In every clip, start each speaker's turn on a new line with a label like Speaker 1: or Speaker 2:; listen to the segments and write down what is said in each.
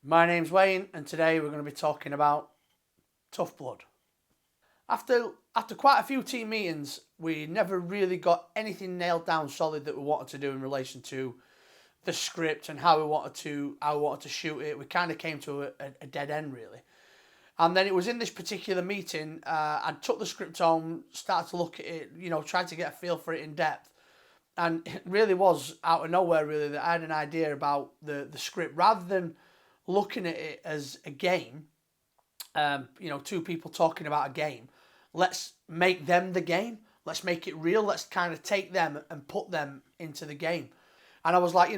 Speaker 1: My name's Wayne, and today we're going to be talking about Tough Blood. After quite a few team meetings, we never really got anything nailed down solid that we wanted to do in relation to the script and how we wanted to shoot it. We kind of came to a dead end really. And then it was in this particular meeting, I took the script home, started to look at it, tried to get a feel for it in depth. And it really was out of nowhere, really, that I had an idea about the script. Rather than looking at it as a game, two people talking about a game, let's make them the game. Let's make it real. Let's kind of take them and put them into the game. And I was like,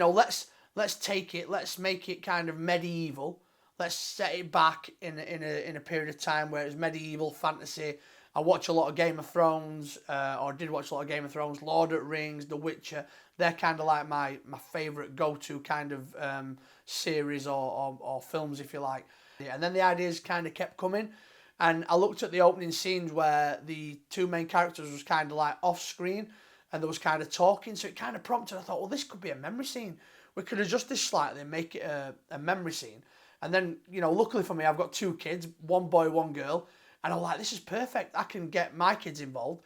Speaker 1: let's take it. Let's make it kind of medieval. Let's set it back in a period of time where it was medieval fantasy. I watch a lot of Game of Thrones, or did watch a lot of Game of Thrones, Lord of the Rings, The Witcher. They're kind of like my favourite go-to kind of series or films, if you like. Yeah, and then the ideas kind of kept coming. And I looked at the opening scenes where the two main characters was kind of like off screen and there was kind of talking. So it kind of prompted, I thought, well, this could be a memory scene. We could adjust this slightly and make it a memory scene. And then, luckily for me, I've got two kids, one boy, one girl. And I'm like, this is perfect. I can get my kids involved.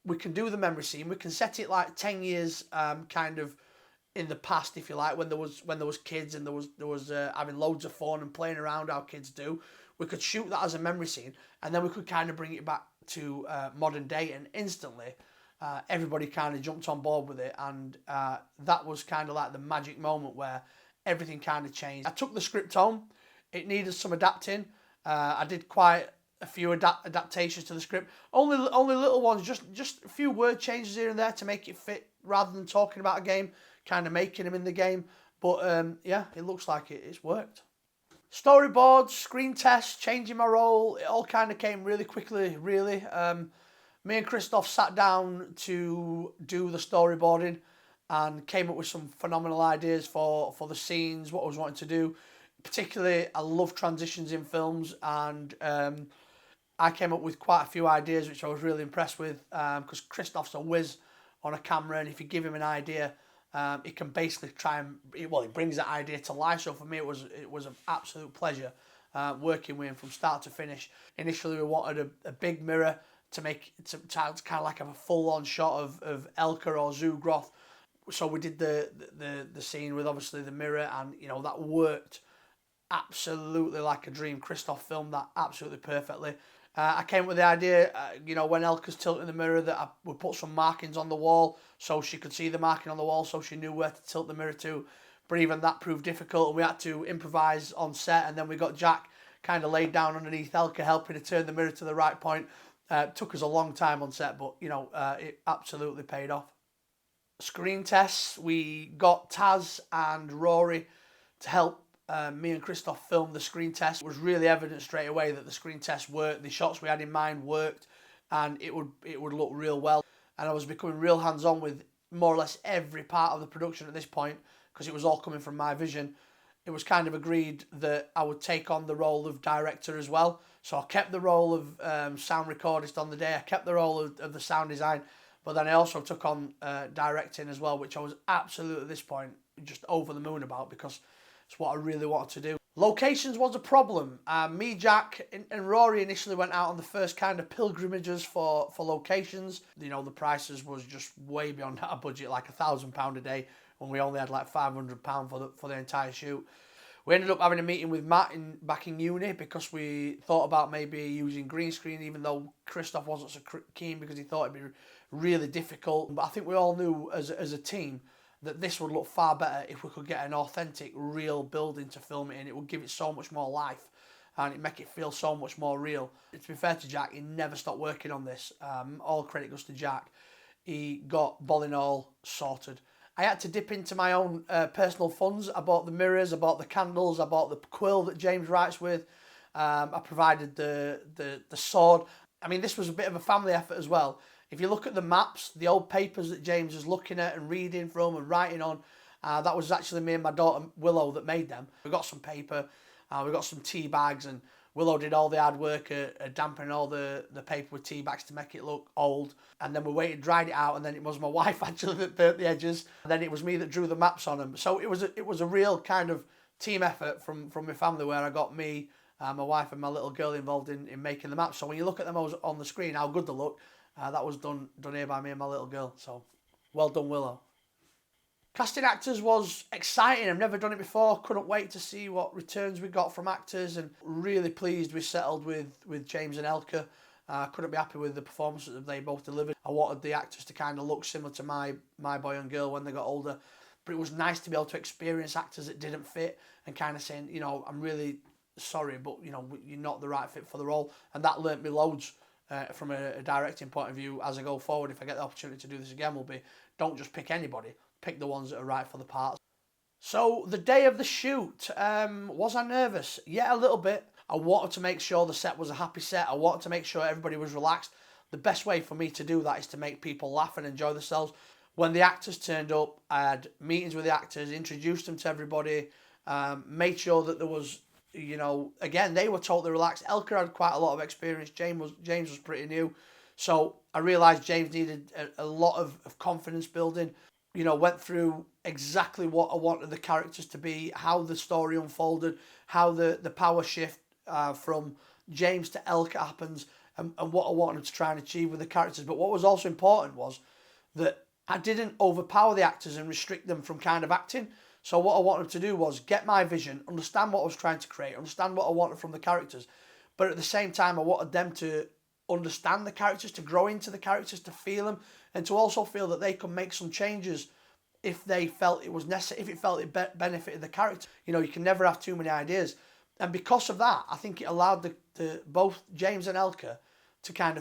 Speaker 1: We can do the memory scene. We can set it like 10 years kind of in the past, if you like, when there was kids and there was having loads of fun and playing around how kids do. We could shoot that as a memory scene, and then we could kind of bring it back to modern day, and instantly everybody kind of jumped on board with it, and that was kind of like the magic moment where everything kind of changed. I took the script home. It needed some adapting. I did quite a few adaptations to the script. Only little ones, just a few word changes here and there to make it fit, rather than talking about a game, kind of making them in the game. But yeah, it looks like it's worked. Storyboards, screen tests, changing my role, it all kind of came really quickly, really. Me and Christoph sat down to do the storyboarding and came up with some phenomenal ideas for the scenes, what I was wanting to do. Particularly, I love transitions in films, and I came up with quite a few ideas which I was really impressed with, because Christoph's a whiz on a camera, and if you give him an idea, it can basically it brings that idea to life. So for me, it was an absolute pleasure working with him from start to finish. Initially, we wanted a big mirror to kind of like have a full on shot of Elka or Zugroth. So we did the scene with obviously the mirror, and that worked absolutely like a dream. Christoph filmed that absolutely perfectly. I came up with the idea, when Elka's tilting the mirror, that I would put some markings on the wall so she could see the marking on the wall, so she knew where to tilt the mirror to. But even that proved difficult, and we had to improvise on set. And then we got Jack kind of laid down underneath Elka, helping to turn the mirror to the right point. Took us a long time on set, but it absolutely paid off. Screen tests, we got Taz and Rory to help me and Christoph filmed the screen test. It was really evident straight away that the screen test worked. The shots we had in mind worked, and it would look real well. And I was becoming real hands-on with more or less every part of the production at this point, because it was all coming from my vision. It was kind of agreed that I would take on the role of director as well. So I kept the role of sound recordist on the day. I kept the role of the sound design, but then I also took on directing as well, which I was absolutely at this point just over the moon about, because it's what I really wanted to do. Locations was a problem. Me, Jack, and Rory initially went out on the first kind of pilgrimages for locations. The prices was just way beyond our budget, like £1,000 a day, when we only had like £500 for the entire shoot. We ended up having a meeting with Matt back in uni, because we thought about maybe using green screen, even though Christoph wasn't so keen, because he thought it'd be really difficult. But I think we all knew as a team that this would look far better if we could get an authentic, real building to film it in. It would give it so much more life, and it'd make it feel so much more real. To be fair to Jack, he never stopped working on this. All credit goes to Jack. He got Bolinall sorted. I had to dip into my own personal funds. I bought the mirrors, I bought the candles, I bought the quill that James writes with. I provided the sword. I mean, this was a bit of a family effort as well. If you look at the maps, the old papers that James was looking at and reading from and writing on, that was actually me and my daughter Willow that made them. We got some paper, we got some tea bags, and Willow did all the hard work at dampening all the paper with tea bags to make it look old. And then we waited, dried it out, and then it was my wife actually that burnt the edges. And then it was me that drew the maps on them. So it was a real kind of team effort from my family, where I got me, my wife and my little girl involved in making the maps. So when you look at them on the screen, how good they look, that was done here by me and my little girl. So well done, Willow. Casting actors was exciting. I've never done it before. Couldn't wait to see what returns we got from actors, and really pleased we settled with James and Elka. Couldn't be happy with the performances that they both delivered. I wanted the actors to kind of look similar to my boy and girl when they got older, but it was nice to be able to experience actors that didn't fit and kind of saying, you know, I'm really sorry, but you know, you're not the right fit for the role, and that learnt me loads from a directing point of view as I go forward. If I get the opportunity to do this again, will be don't just pick anybody. Pick the ones that are right for the parts. So the day of the shoot, was I nervous? Yeah, a little bit. I wanted to make sure the set was a happy set. I wanted to make sure everybody was relaxed. The best way for me to do that is to make people laugh and enjoy themselves. When the actors turned up, I had meetings with the actors, introduced them to everybody, made sure that there was, you know, again, they were totally relaxed. Elka had quite a lot of experience. James was pretty new. So I realised James needed a lot of confidence building. You know, went through exactly what I wanted the characters to be, how the story unfolded, how the power shift from James to Elka happens, and what I wanted to try and achieve with the characters. But what was also important was that I didn't overpower the actors and restrict them from kind of acting. So what I wanted to do was get my vision, understand what I was trying to create, understand what I wanted from the characters. But at the same time, I wanted them to understand the characters, to grow into the characters, to feel them, and to also feel that they could make some changes if they felt it was necessary, if it felt it benefited the character. You know, you can never have too many ideas. And because of that, I think it allowed the both James and Elka to kind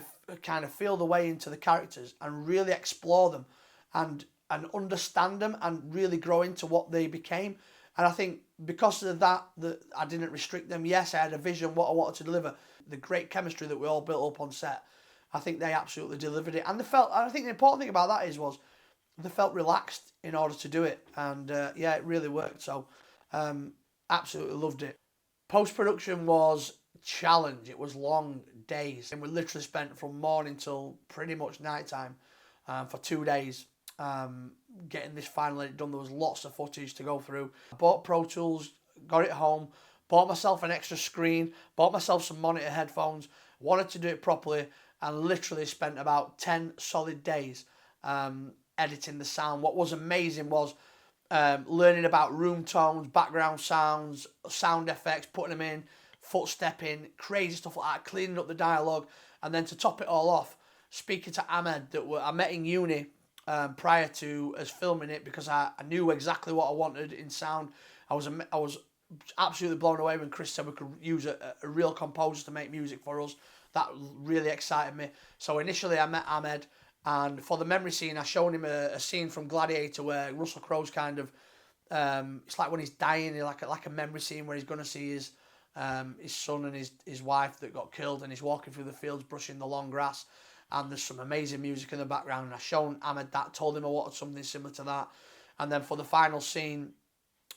Speaker 1: of feel the way into the characters and really explore them and understand them and really grow into what they became. And I think because of that I didn't restrict them. Yes, I had a vision, what I wanted to deliver. The great chemistry that we all built up on set, I think they absolutely delivered it. And I think the important thing about that was they felt relaxed in order to do it. And yeah, it really worked. So absolutely loved it. Post-production was a challenge. It was long days. And we literally spent from morning till pretty much night time for 2 days getting this final edit done. There was lots of footage to go through. I bought Pro Tools, got it home, bought myself an extra screen, bought myself some monitor headphones, wanted to do it properly, and literally spent about 10 solid days editing the sound. What was amazing was learning about room tones, background sounds, sound effects, putting them in, footstepping, crazy stuff like that, cleaning up the dialogue, and then to top it all off, speaking to Ahmed that I met in uni prior to us filming it, because I knew exactly what I wanted in sound. I was absolutely blown away when Chris said we could use a real composer to make music for us. That really excited me. So initially I met Ahmed, and for the memory scene I showed him a scene from Gladiator where Russell Crowe's kind of it's like when he's dying, like a memory scene where he's going to see his son and his wife that got killed, and he's walking through the fields brushing the long grass, and there's some amazing music in the background. And I shown Ahmed that, told him I wanted something similar to that. And then for the final scene,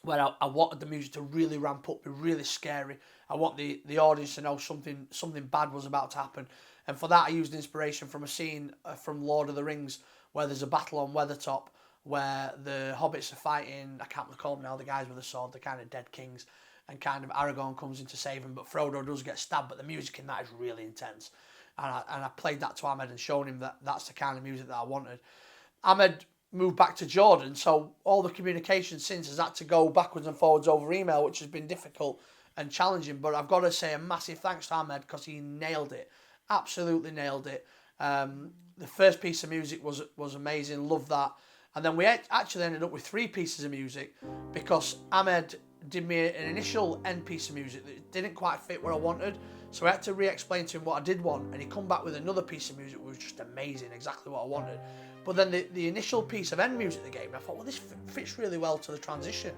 Speaker 1: where I wanted the music to really ramp up, be really scary. I want the audience to know something bad was about to happen. And for that I used inspiration from a scene from Lord of the Rings where there's a battle on Weathertop where the hobbits are fighting, I can't recall them now, the guys with the sword, the kind of dead kings, and kind of Aragorn comes in to save him, but Frodo does get stabbed, but the music in that is really intense. And I played that to Ahmed and shown him that that's the kind of music that I wanted. Ahmed moved back to Jordan, so all the communication since has had to go backwards and forwards over email, which has been difficult and challenging. But I've got to say a massive thanks to Ahmed because he nailed it, absolutely nailed it. The first piece of music was amazing, loved that. And then we actually ended up with 3 pieces of music because Ahmed did me an initial end piece of music that didn't quite fit what I wanted. So I had to re-explain to him what I did want, and he come back with another piece of music that was just amazing, exactly what I wanted. But then the initial piece of end music they gave me, I thought, well, this fits really well to the transition.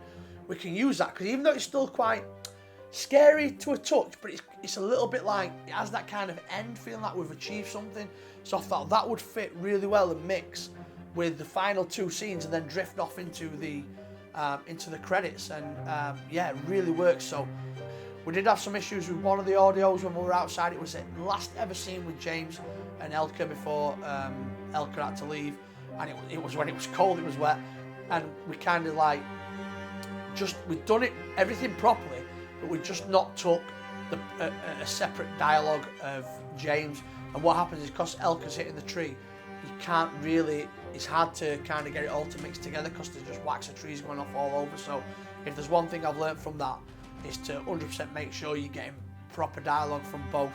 Speaker 1: We can use that, because even though it's still quite scary to a touch, but it's a little bit like, it has that kind of end feeling like we've achieved something. So I thought that would fit really well and mix with the final 2 scenes and then drift off into the credits. And yeah, it really works. So we did have some issues with one of the audios when we were outside. It was the last ever scene with James and Elka before Elka had to leave, and it was when it was cold, it was wet, and we kind of like we'd done it everything properly, but we just not took a separate dialogue of James. And what happens is, because Elka's hitting the tree, you can't really, it's hard to kind of get it all to mix together because there's just wax of trees going off all over. So if there's one thing I've learned from that, is to 100% make sure you're getting proper dialogue from both.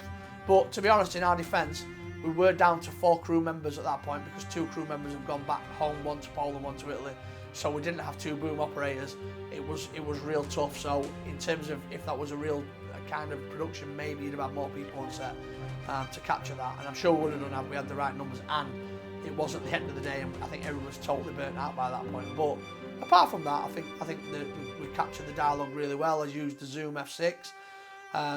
Speaker 1: But to be honest, in our defence, we were down to 4 crew members at that point because 2 crew members have gone back home, one to Poland, one to Italy. So we didn't have 2 boom operators. It was real tough. So in terms of if that was a real kind of production, maybe you'd have had more people on set to capture that. And I'm sure we would have done that if we had the right numbers. And it wasn't the end of the day, and I think everyone was totally burnt out by that point. But apart from that, I think that we captured the dialogue really well. I used the Zoom F6.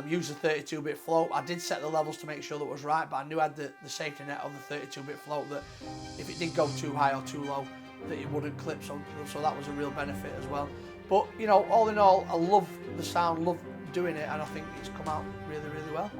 Speaker 1: Used the 32-bit float. I did set the levels to make sure that was right, but I knew I had the safety net of the 32-bit float, that if it did go too high or too low, that it wouldn't clip, so that was a real benefit as well. But, you know, all in all, I love the sound, love doing it, and I think it's come out really, really well.